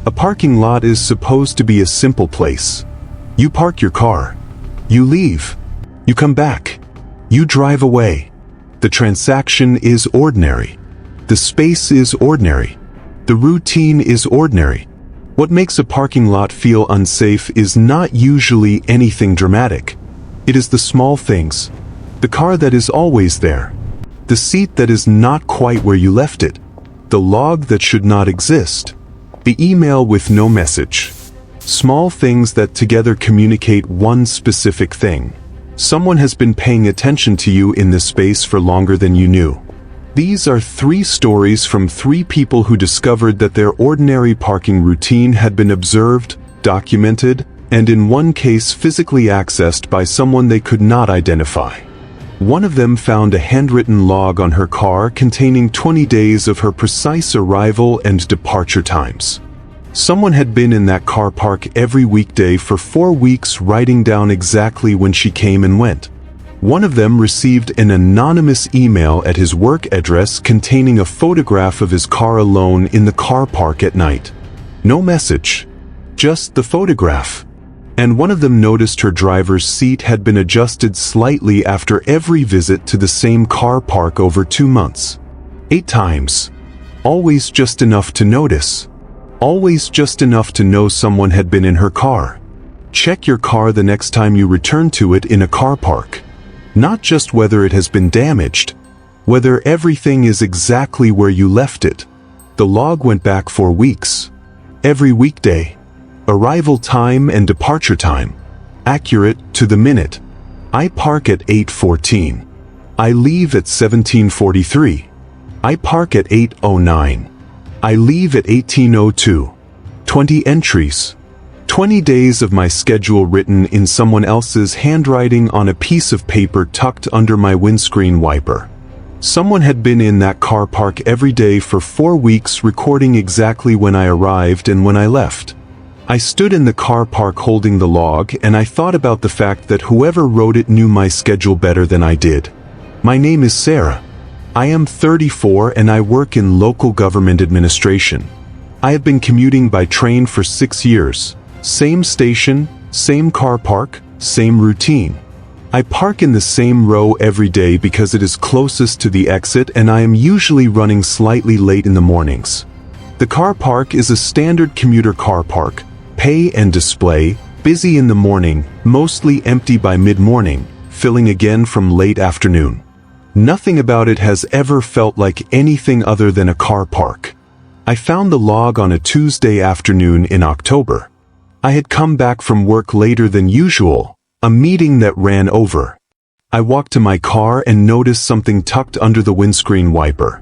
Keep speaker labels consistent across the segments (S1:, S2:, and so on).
S1: A parking lot is supposed to be a simple place. You park your car. You leave. You come back. You drive away. The transaction is ordinary. The space is ordinary. The routine is ordinary. What makes a parking lot feel unsafe is not usually anything dramatic. It is the small things. The car that is always there. The seat that is not quite where you left it. The log that should not exist. The email with no message. Small things that together communicate one specific thing. Someone has been paying attention to you in this space for longer than you knew. These are 3 stories from 3 people who discovered that their ordinary parking routine had been observed, documented, and in one case physically accessed by someone they could not identify. One of them found a handwritten log on her car containing 20 days of her precise arrival and departure times. Someone had been in that car park every weekday for 4 weeks, writing down exactly when she came and went. One of them received an anonymous email at his work address containing a photograph of his car alone in the car park at night. No message. Just the photograph. And one of them noticed her driver's seat had been adjusted slightly after every visit to the same car park over 2 months. 8 times. Always just enough to notice. Always just enough to know someone had been in her car. Check your car the next time you return to it in a car park. Not just whether it has been damaged, whether everything is exactly where you left it. The log went back 4 weeks. Every weekday. Arrival time and departure time. Accurate to the minute. I park at 8:14. I leave at 17:43. I park at 8:09. I leave at 18:02. 20 entries. 20 days of my schedule written in someone else's handwriting on a piece of paper tucked under my windscreen wiper. Someone had been in that car park every day for 4 weeks, recording exactly when I arrived and when I left. I stood in the car park holding the log, and I thought about the fact that whoever wrote it knew my schedule better than I did. My name is Sarah. I am 34 and I work in local government administration. I have been commuting by train for 6 years. Same station, same car park, same routine. I park in the same row every day because it is closest to the exit, and I am usually running slightly late in the mornings. The car park is a standard commuter car park, pay and display, busy in the morning, mostly empty by mid-morning, filling again from late afternoon. Nothing about it has ever felt like anything other than a car park. I found the log on a Tuesday afternoon in October. I had come back from work later than usual, a meeting that ran over. I walked to my car and noticed something tucked under the windscreen wiper.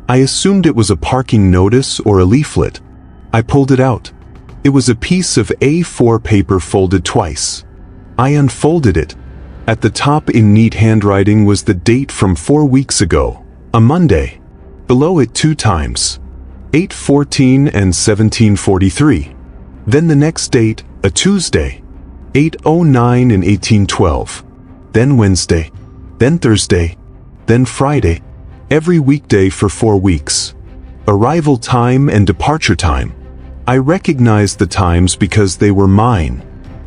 S1: I assumed it was a parking notice or a leaflet. I pulled it out. It was a piece of A4 paper folded twice. I unfolded it. At the top in neat handwriting was the date from 4 weeks ago, a Monday. Below it 2 times, 8:14 and 17:43. Then the next date, a Tuesday, 8:09 and 18:12. Then Wednesday, then Thursday, then Friday. Every weekday for 4 weeks. Arrival time and departure time. I recognized the times because they were mine.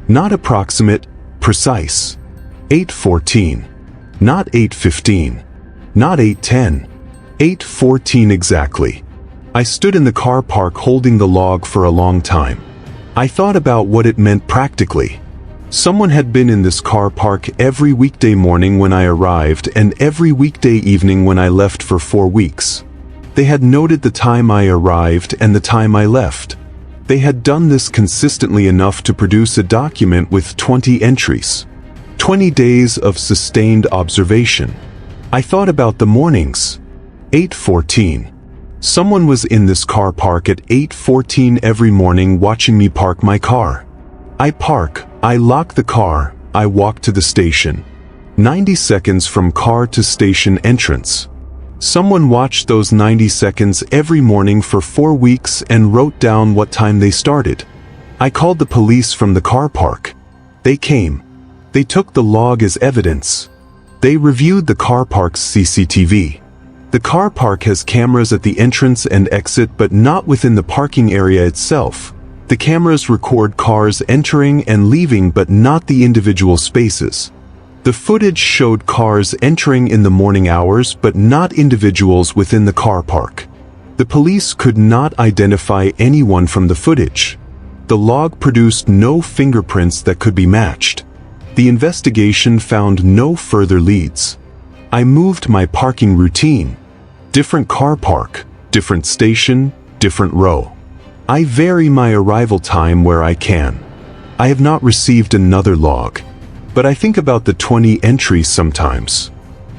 S1: Not approximate, precise. 8:14. Not 8:15. Not 8:10. 8:14 exactly. I stood in the car park holding the log for a long time. I thought about what it meant practically. Someone had been in this car park every weekday morning when I arrived and every weekday evening when I left for 4 weeks. They had noted the time I arrived and the time I left. They had done this consistently enough to produce a document with 20 entries. 20 days of sustained observation. I thought about the mornings. 8:14. Someone was in this car park at 8:14 every morning watching me park my car. I park, I lock the car, I walk to the station. 90 seconds from car to station entrance. Someone watched those 90 seconds every morning for 4 weeks and wrote down what time they started. I called the police from the car park. They came. They took the log as evidence. They reviewed the car park's CCTV. The car park has cameras at the entrance and exit, but not within the parking area itself, The cameras record cars entering and leaving but not the individual spaces. The footage showed cars entering in the morning hours but not individuals within the car park. The police could not identify anyone from the footage. The log produced no fingerprints that could be matched. The investigation found no further leads. I moved my parking routine. Different car park, different station, different row. I vary my arrival time where I can. I have not received another log, but I think about the 20 entries sometimes.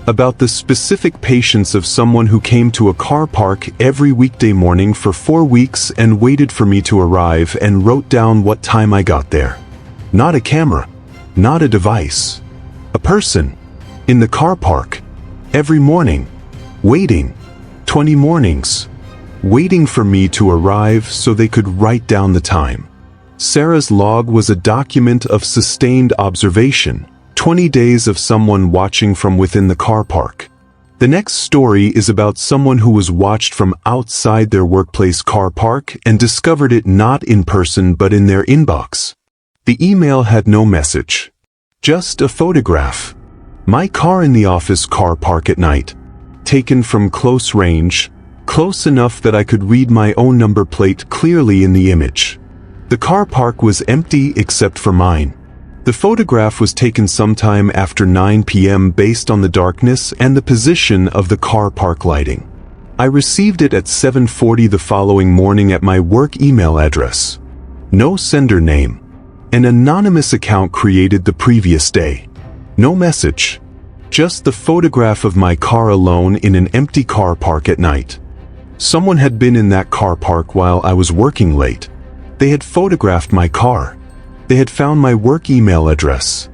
S1: About the specific patience of someone who came to a car park every weekday morning for 4 weeks and waited for me to arrive and wrote down what time I got there. Not a camera, not a device. A person, in the car park, every morning, waiting, 20 mornings, waiting for me to arrive so they could write down the time. Sarah's log was a document of sustained observation, 20 days of someone watching from within the car park. The next story is about someone who was watched from outside their workplace car park and discovered it not in person but in their inbox. The email had no message, just a photograph. My car in the office car park at night, taken from close range, close enough that I could read my own number plate clearly in the image. The car park was empty except for mine. The photograph was taken sometime after 9 p.m. based on the darkness and the position of the car park lighting. I received it at 7:40 the following morning at my work email address. No sender name. An anonymous account created the previous day. No message. Just the photograph of my car alone in an empty car park at night. Someone had been in that car park while I was working late. They had photographed my car. They had found my work email address.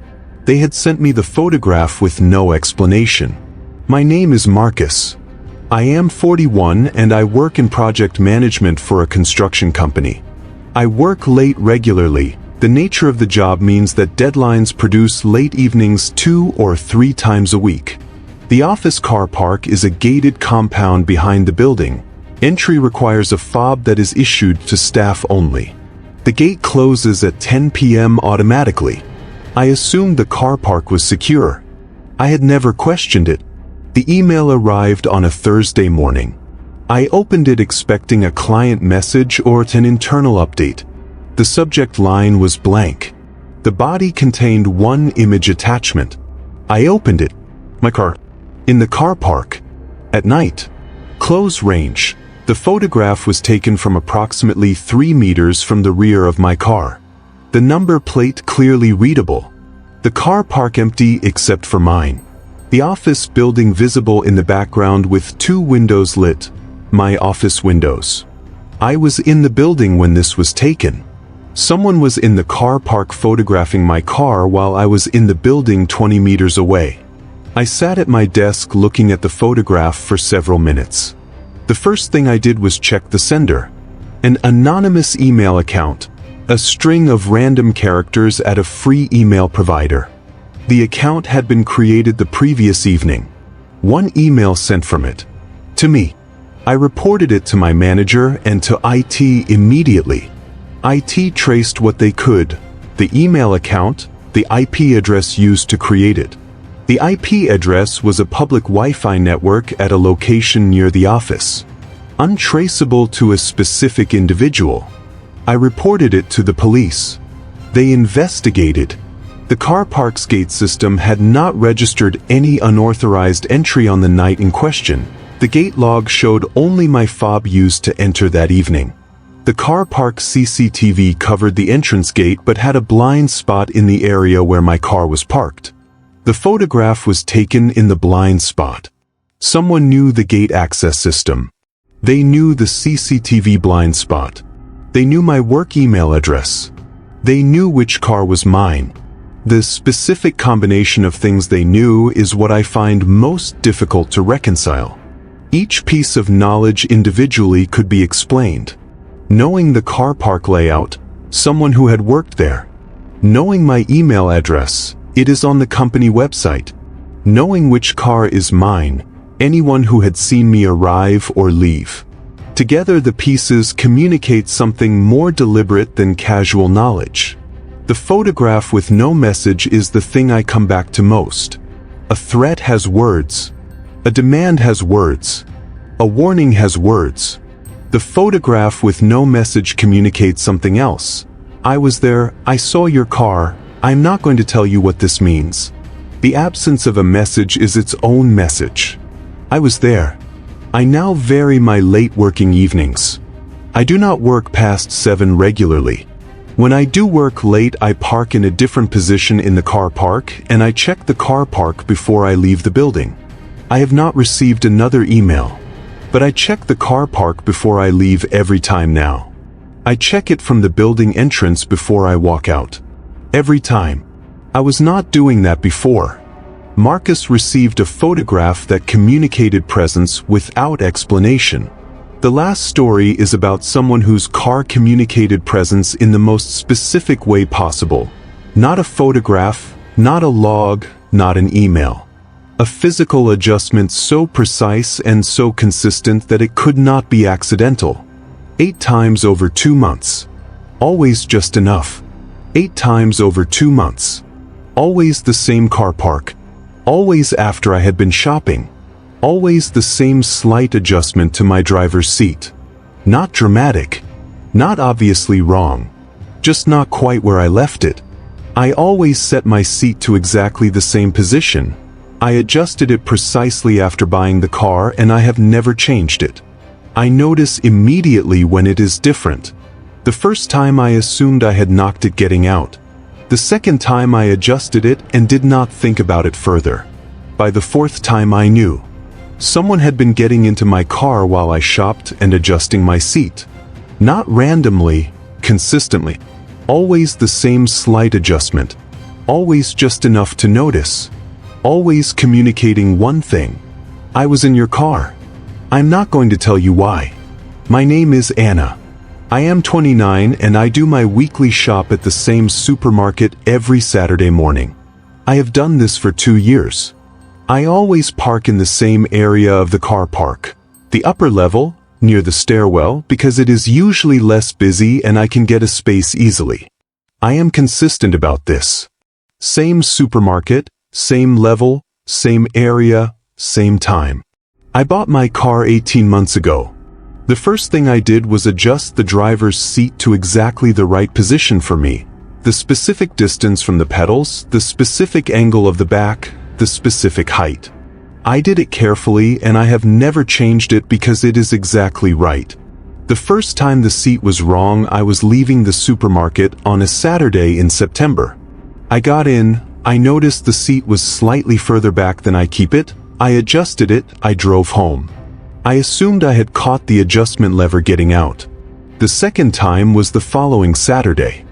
S1: They had sent me the photograph with no explanation. My name is Marcus. I am 41 and I work in project management for a construction company. I work late regularly. The nature of the job means that deadlines produce late evenings 2 or 3 times a week. The office car park is a gated compound behind the building. Entry requires a fob that is issued to staff only. The gate closes at 10 p.m. automatically. I assumed the car park was secure. I had never questioned it. The email arrived on a Thursday morning. I opened it expecting a client message or an internal update. The subject line was blank. The body contained one image attachment. I opened it. My car. In the car park. At night. Close range. The photograph was taken from approximately 3 meters from the rear of my car. The number plate clearly readable. The car park empty except for mine. The office building visible in the background with 2 windows lit. My office windows. I was in the building when this was taken. Someone was in the car park photographing my car while I was in the building 20 meters away. I sat at my desk looking at the photograph for several minutes. The first thing I did was check the sender. An anonymous email account. A string of random characters at a free email provider. The account had been created the previous evening. One email sent from it. To me. I reported it to my manager and to IT immediately. IT traced what they could, the email account, the IP address used to create it. The IP address was a public Wi-Fi network at a location near the office. Untraceable to a specific individual. I reported it to the police. They investigated. The car park's gate system had not registered any unauthorized entry on the night in question. The gate log showed only my fob used to enter that evening. The car park CCTV covered the entrance gate but had a blind spot in the area where my car was parked. The photograph was taken in the blind spot. Someone knew the gate access system. They knew the CCTV blind spot. They knew my work email address. They knew which car was mine. The specific combination of things they knew is what I find most difficult to reconcile. Each piece of knowledge individually could be explained. Knowing the car park layout, someone who had worked there. Knowing my email address, it is on the company website. Knowing which car is mine, anyone who had seen me arrive or leave. Together the pieces communicate something more deliberate than casual knowledge. The photograph with no message is the thing I come back to most. A threat has words. A demand has words. A warning has words. The photograph with no message communicates something else. I was there, I saw your car, I'm not going to tell you what this means. The absence of a message is its own message. I was there. I now vary my late working evenings. I do not work past 7 regularly. When I do work late, I park in a different position in the car park, and I check the car park before I leave the building. I have not received another email, but I check the car park before I leave every time now. I check it from the building entrance before I walk out. Every time. I was not doing that before. Marcus received a photograph that communicated presence without explanation. The last story is about someone whose car communicated presence in the most specific way possible. Not a photograph, not a log, not an email. A physical adjustment so precise and so consistent that it could not be accidental. 8 times over 2 months. Always just enough. 8 times over 2 months. Always the same car park. Always after I had been shopping. Always the same slight adjustment to my driver's seat. Not dramatic. Not obviously wrong. Just not quite where I left it. I always set my seat to exactly the same position. I adjusted it precisely after buying the car, and I have never changed it. I notice immediately when it is different. The first time I assumed I had knocked it getting out. The second time I adjusted it and did not think about it further. By the 4th time I knew. Someone had been getting into my car while I shopped and adjusting my seat. Not randomly, consistently. Always the same slight adjustment. Always just enough to notice. Always communicating one thing. I was in your car. I'm not going to tell you why. My name is Anna. I am 29 and I do my weekly shop at the same supermarket every Saturday morning. I have done this for 2 years. I always park in the same area of the car park, the upper level, near the stairwell, because it is usually less busy and I can get a space easily. I am consistent about this. Same supermarket, same level, same area, same time. I bought my car 18 months ago. The first thing I did was adjust the driver's seat to exactly the right position for me. The specific distance from the pedals, the specific angle of the back, the specific height. I did it carefully and I have never changed it because it is exactly right. The first time the seat was wrong, I was leaving the supermarket on a Saturday in September. I got in, I noticed the seat was slightly further back than I keep it, I adjusted it, I drove home. I assumed I had caught the adjustment lever getting out. The second time was the following Saturday.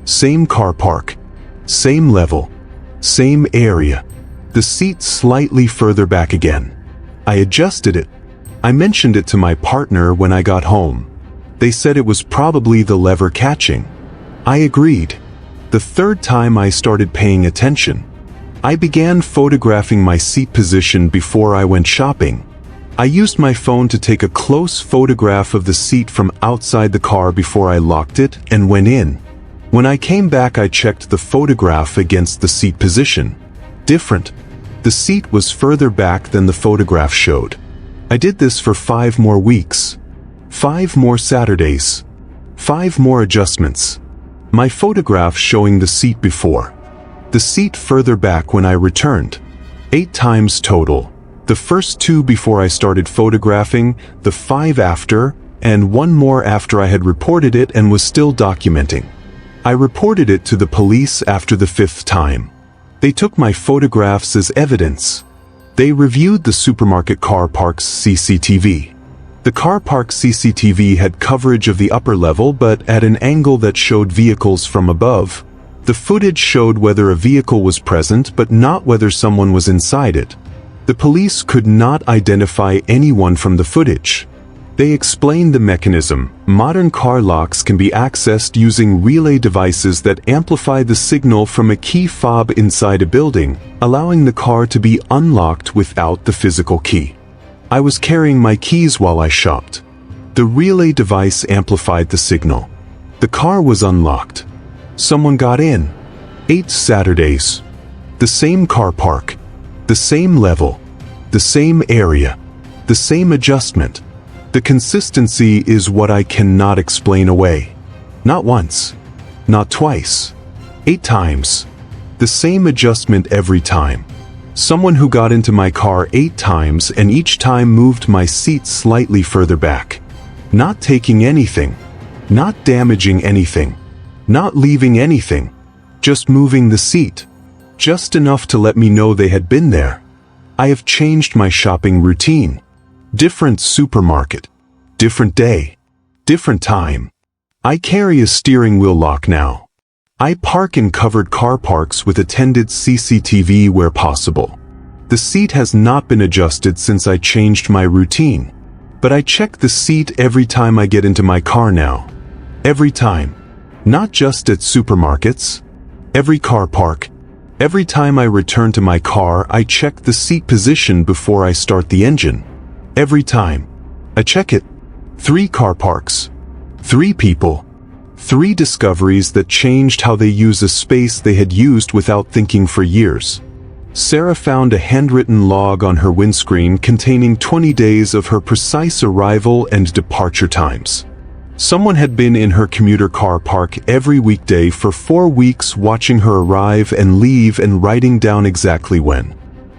S1: Same car park. Same level. Same area. The seat slightly further back again. I adjusted it. I mentioned it to my partner when I got home. They said it was probably the lever catching. I agreed. The third time I started paying attention. I began photographing my seat position before I went shopping. I used my phone to take a close photograph of the seat from outside the car before I locked it and went in. When I came back, I checked the photograph against the seat position. Different. The seat was further back than the photograph showed. I did this for 5 more weeks. 5 more Saturdays. 5 more adjustments. My photograph showing the seat before. The seat further back when I returned. 8 times total. The first 2 before I started photographing, the 5 after, and 1 more after I had reported it and was still documenting. I reported it to the police after the 5th time. They took my photographs as evidence. They reviewed the supermarket car park's CCTV. The car park CCTV had coverage of the upper level but at an angle that showed vehicles from above. The footage showed whether a vehicle was present but not whether someone was inside it. The police could not identify anyone from the footage. They explained the mechanism. Modern car locks can be accessed using relay devices that amplify the signal from a key fob inside a building, allowing the car to be unlocked without the physical key. I was carrying my keys while I shopped. The relay device amplified the signal. The car was unlocked. Someone got in. 8 Saturdays. The same car park. The same level. The same area. The same adjustment. The consistency is what I cannot explain away. Not once. Not twice. 8 times. The same adjustment every time. Someone who got into my car 8 times and each time moved my seat slightly further back. Not taking anything. Not damaging anything. Not leaving anything. Just moving the seat. Just enough to let me know they had been there. I have changed my shopping routine. Different supermarket. Different day. Different time. I carry a steering wheel lock now. I park in covered car parks with attended CCTV where possible. The seat has not been adjusted since I changed my routine. But I check the seat every time I get into my car now. Every time. Not just at supermarkets. Every car park. Every time I return to my car, I check the seat position before I start the engine. Every time. I check it. 3 car parks. 3 people. 3 discoveries that changed how they use a space they had used without thinking for years. Sarah found a handwritten log on her windscreen containing 20 days of her precise arrival and departure times. Someone had been in her commuter car park every weekday for 4 weeks, watching her arrive and leave and writing down exactly when.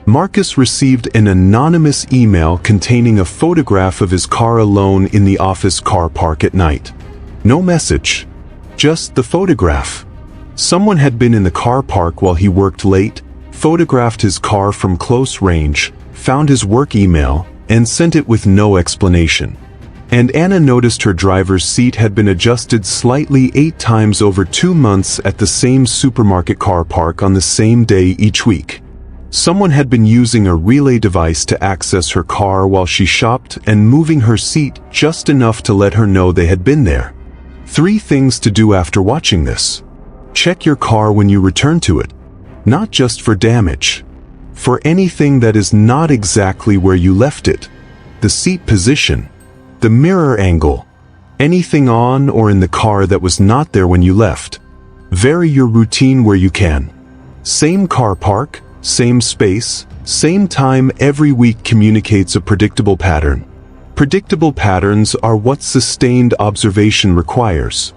S1: Marcus received an anonymous email containing a photograph of his car alone in the office car park at night. No message. Just the photograph. Someone had been in the car park while he worked late, photographed his car from close range, found his work email, and sent it with no explanation. And Anna noticed her driver's seat had been adjusted slightly 8 times over 2 months at the same supermarket car park on the same day each week. Someone had been using a relay device to access her car while she shopped and moving her seat just enough to let her know they had been there. 3 things to do after watching this. Check your car when you return to it. Not just for damage. For anything that is not exactly where you left it. The seat position. The mirror angle. Anything on or in the car that was not there when you left. Vary your routine where you can. Same car park, same space, same time every week communicates a predictable pattern. Predictable patterns are what sustained observation requires.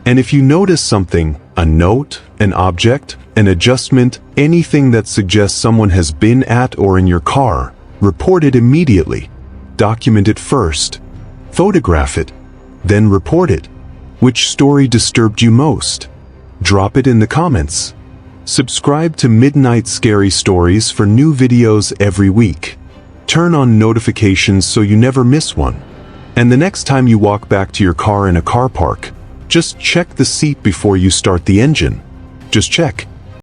S1: And if you notice something, a note, an object, an adjustment, anything that suggests someone has been at or in your car, report it immediately. Document it first. Photograph it. Then report it. Which story disturbed you most? Drop it in the comments. Subscribe to Midnight Scary Stories for new videos every week. Turn on notifications so you never miss one. And the next time you walk back to your car in a car park, just check the seat before you start the engine. Just check.